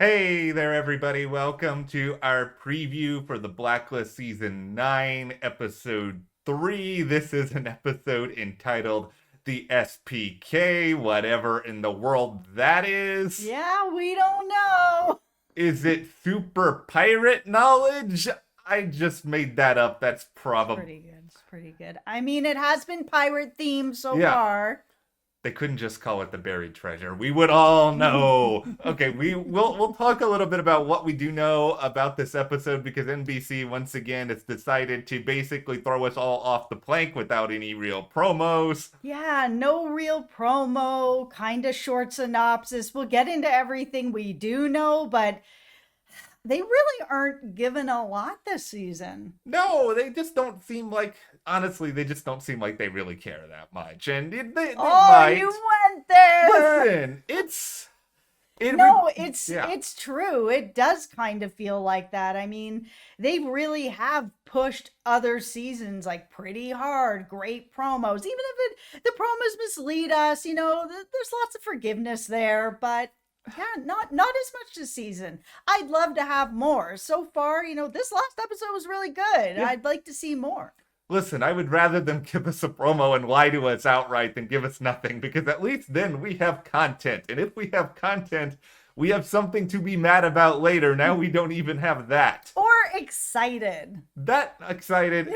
Hey there, everybody. Welcome to our preview for the Blacklist Season 9, Episode 3. This is an episode entitled The SPK, whatever in the world that is. Yeah, we don't know. Is it super pirate knowledge? I just made that up. That's It's probably. pretty good. It's pretty good. I mean, it has been pirate themed so Yeah. far. They couldn't just call it the buried treasure. We would all know. Okay, we'll talk a little bit about what we do know about this episode because NBC once again has decided to basically throw us all off the plank without any real promos. Yeah, no real promo, kind of short synopsis. We'll get into everything we do know, but they really aren't given a lot this season. No, they just don't seem like, honestly, they just don't seem like they really care that much. And they Oh, might. you went there. Listen, It's true. It does kind of feel like that. I mean, they really have pushed other seasons like pretty hard. Great promos. Even if the promos mislead us, there's lots of forgiveness there, but yeah, not as much this season. I'd love to have more. So far, this last episode was really good. Yeah. I'd like to see more. Listen, I would rather them give us a promo and lie to us outright than give us nothing, because at least then we have content. And if we have content, we have something to be mad about later. Now we don't even have that. Or excited. That excited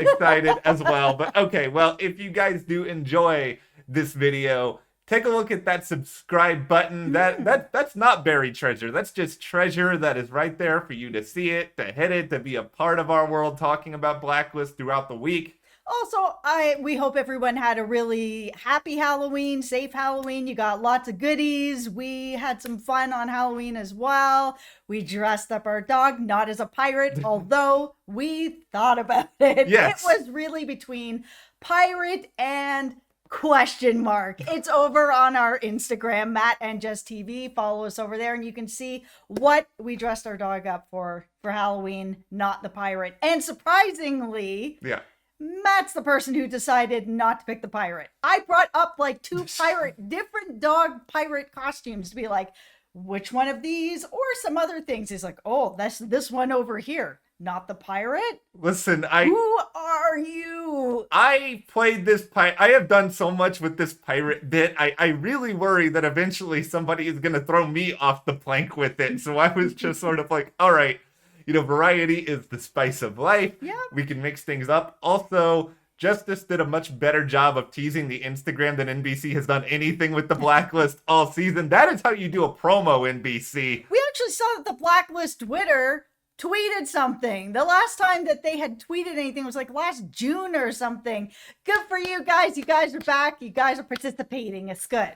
as well. But okay, well, if you guys do enjoy this video, take a look at that subscribe button. That's not buried treasure. That's just treasure that is right there for you to see it, to hit it, to be a part of our world talking about Blacklist throughout the week. Also, we hope everyone had a really happy Halloween, safe Halloween. You got lots of goodies. We had some fun on Halloween as well. We dressed up our dog, not as a pirate, although we thought about it. Yes. It was really between pirate and question mark. It's over on our Instagram, Matt and Jess TV. Follow us over there and you can see what we dressed our dog up for Halloween, not the pirate. And surprisingly, Yeah. Matt's the person who decided not to pick the pirate. I brought up like two different dog pirate costumes to be like, which one of these or some other things? He's like, oh, that's this one over here, not the pirate. Listen, Who are you? I played this I have done so much with this pirate bit. I really worry that eventually somebody is going to throw me off the plank with it. So I was just sort of like, all right, variety is the spice of life. Yep. We can mix things up. Also, Justice did a much better job of teasing the Instagram than NBC has done anything with the Blacklist all season. That is how you do a promo, NBC. We actually saw that the Blacklist Twitter tweeted something. The last time that they had tweeted anything was like last June or something. Good for you guys. You guys are back. You guys are participating. It's good.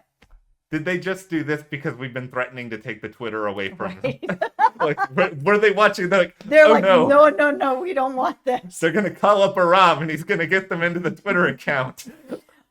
Did they just do this because we've been threatening to take the Twitter away from them? Like, were they watching? They're oh, like, no, we don't want this. They're going to call up Aram and he's going to get them into the Twitter account.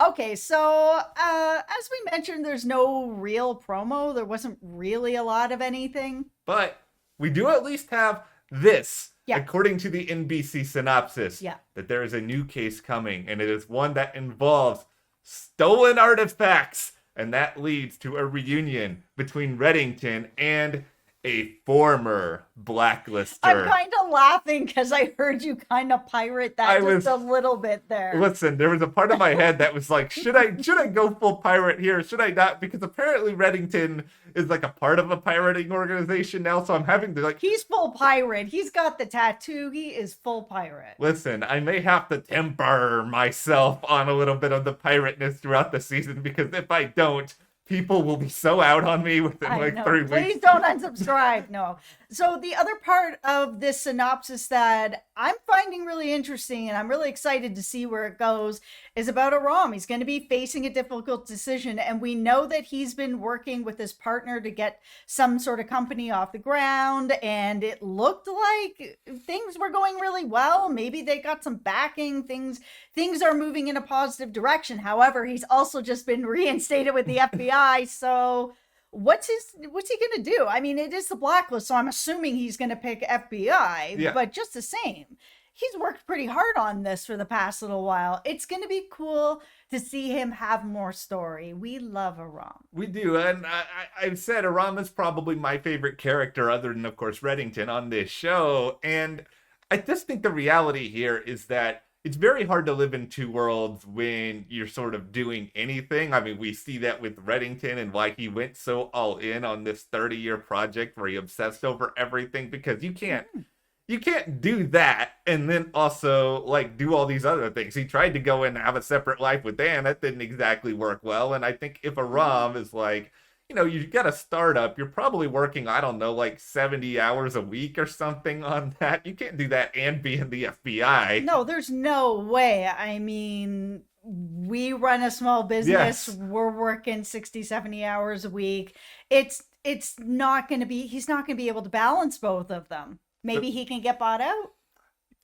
Okay, so as we mentioned, there's no real promo. There wasn't really a lot of anything. But we do at least have this, Yeah. according to the NBC synopsis, Yeah. that there is a new case coming, and it is one that involves stolen artifacts, and that leads to a reunion between Reddington and a former Blacklister. I'm kind of laughing because I heard you kind of pirate that a little bit there. Listen, there was a part of my head that was like, should I go full pirate here? Should I not? Because apparently Reddington is like a part of a pirating organization now, so I'm having to like... He's full pirate. He's got the tattoo. He is full pirate. Listen, I may have to temper myself on a little bit of the pirateness throughout the season, because if I don't, people will be so out on me within like 3 weeks. Please don't unsubscribe. No. So the other part of this synopsis that I'm finding really interesting and I'm really excited to see where it goes is about Aram. He's going to be facing a difficult decision, and we know that he's been working with his partner to get some sort of company off the ground, and it looked like things were going really well. Maybe they got some backing. Things are moving in a positive direction. However, he's also just been reinstated with the FBI, so what's he gonna do? I mean, it is the Blacklist, so I'm assuming he's gonna pick FBI, Yeah. but just the same, he's worked pretty hard on this for the past little while. It's going to be cool to see him have more story. We love Aram. We do, and I've said Aram is probably my favorite character, other than, of course, Reddington, on this show. And I just think the reality here is that it's very hard to live in two worlds when you're sort of doing anything. I mean, we see that with Reddington and why he went so all in on this 30-year project where he obsessed over everything, because you can't do that and then also like do all these other things. He tried to go in and have a separate life with Dan. That didn't exactly work well. And I think if Aram is like, you know, you got a startup, you're probably working, I don't know, like 70 hours a week or something on that. You can't do that and be in the FBI. No, there's no way. I mean, we run a small business. Yes. We're working 60, 70 hours a week. It's not going to be, he's not going to be able to balance both of them. Maybe he can get bought out.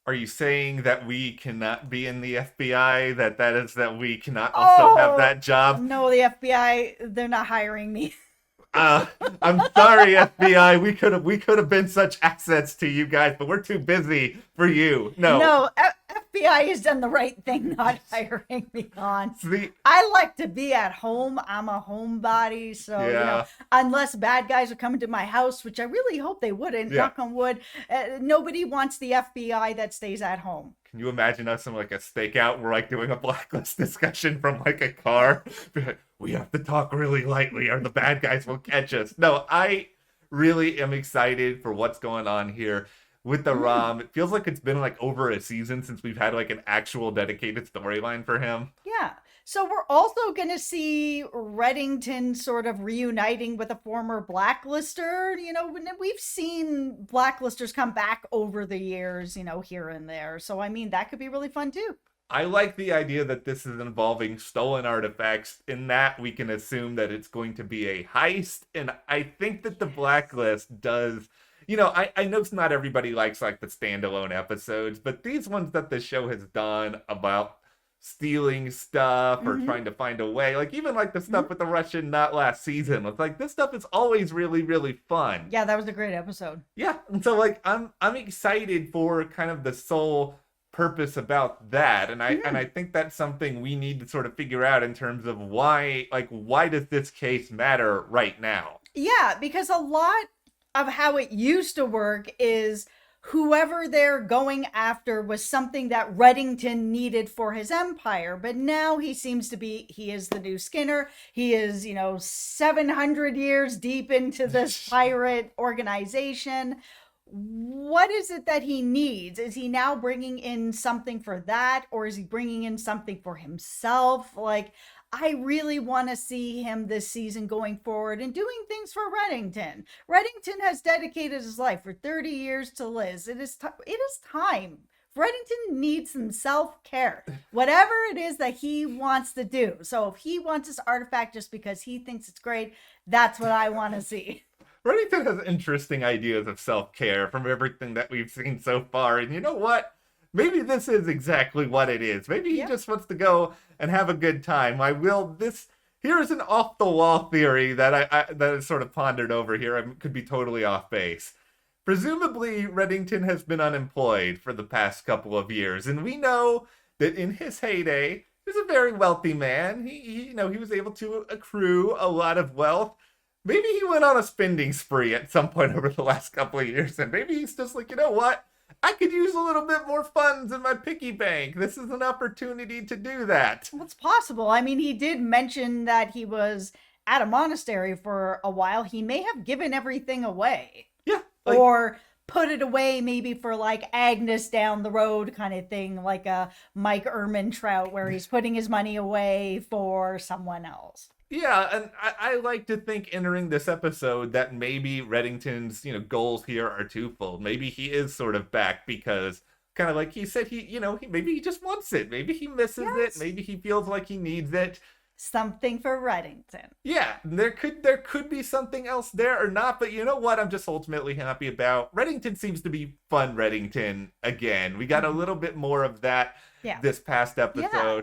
Are you saying that we cannot be in the FBI? That we cannot also have that job? No, the FBI, they're not hiring me. I'm sorry, FBI. We could have been such assets to you guys, but we're too busy for you. No, FBI has done the right thing not hiring me on. I like to be at home. I'm a homebody, so Yeah. you know, unless bad guys are coming to my house, which I really hope they wouldn't, Yeah. knock on wood, nobody wants the FBI that stays at home. Can you imagine us in like a stakeout? We're like doing a Blacklist discussion from like a car. Be like, we have to talk really lightly or the bad guys will catch us. No, I really am excited for what's going on here with the Ram. It feels like it's been like over a season since we've had like an actual dedicated storyline for him. Yeah. So we're also going to see Reddington sort of reuniting with a former Blacklister. You know, we've seen Blacklisters come back over the years, you know, here and there. So, I mean, that could be really fun too. I like the idea that this is involving stolen artifacts. In that, we can assume that it's going to be a heist. And I think that the Blacklist does... You know, I know not everybody likes like the standalone episodes, but these ones that the show has done about stealing stuff or trying to find a way, like even like the stuff with the Russian not last season, it's like this stuff is always really, really fun. Yeah, that was a great episode. Yeah, and so like I'm excited for kind of the sole purpose about that, and I think that's something we need to sort of figure out in terms of why does this case matter right now? Yeah, because a lot of how it used to work is whoever they're going after was something that Reddington needed for his empire. But now he seems to be, he is the new Skinner. He is, 700 years deep into this pirate organization. What is it that he needs? Is he now bringing in something for that? Or is he bringing in something for himself? I really want to see him this season going forward and doing things for Reddington. Reddington has dedicated his life for 30 years to Liz. It is time. Reddington needs some self-care. Whatever it is that he wants to do. So if he wants this artifact just because he thinks it's great, that's what I want to see. Reddington has interesting ideas of self-care from everything that we've seen so far. And you know what? Maybe this is exactly what it is. Maybe he just wants to go and have a good time. Here's an off-the-wall theory that I sort of pondered over here. I could be totally off base. Presumably, Reddington has been unemployed for the past couple of years. And we know that in his heyday, he was a very wealthy man. He was able to accrue a lot of wealth. Maybe he went on a spending spree at some point over the last couple of years. And maybe he's just like, you know what? I could use a little bit more funds in my piggy bank. This is an opportunity to do that. Well, it's possible. I mean, he did mention that he was at a monastery for a while. He may have given everything away. Yeah. Or put it away maybe for Agnes down the road kind of thing, like a Mike Ehrmantraut, where he's putting his money away for someone else. Yeah, and I like to think entering this episode that maybe Reddington's, goals here are twofold. Maybe he is sort of back because kind of like he said, maybe he just wants it. Maybe he misses it. Maybe he feels like he needs it. Something for Reddington. Yeah, there could be something else there or not, but you know what I'm just ultimately happy about? Reddington seems to be fun Reddington again. We got a little bit more of that this past episode. Yeah.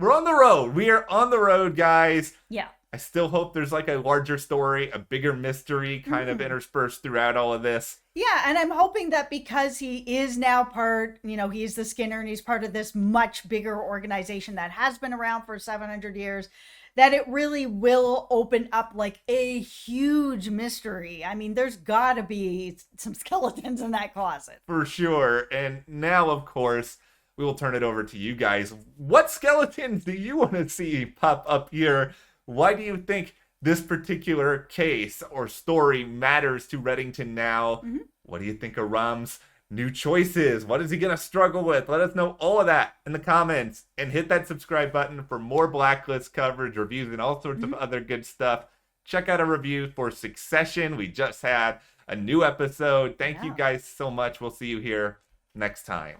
We're on the road. We are on the road, guys. Yeah. I still hope there's like a larger story, a bigger mystery kind of interspersed throughout all of this. Yeah, and I'm hoping that because he is now part, he's the Skinner and he's part of this much bigger organization that has been around for 700 years, that it really will open up like a huge mystery. I mean, there's got to be some skeletons in that closet. For sure. And now, of course, we will turn it over to you guys. What skeletons do you want to see pop up here? Why do you think this particular case or story matters to Reddington now? What do you think of Aram's new choices? What is he going to struggle with? Let us know all of that in the comments. And hit that subscribe button for more Blacklist coverage, reviews, and all sorts of other good stuff. Check out a review for Succession. We just had a new episode. Thank you guys so much. We'll see you here next time.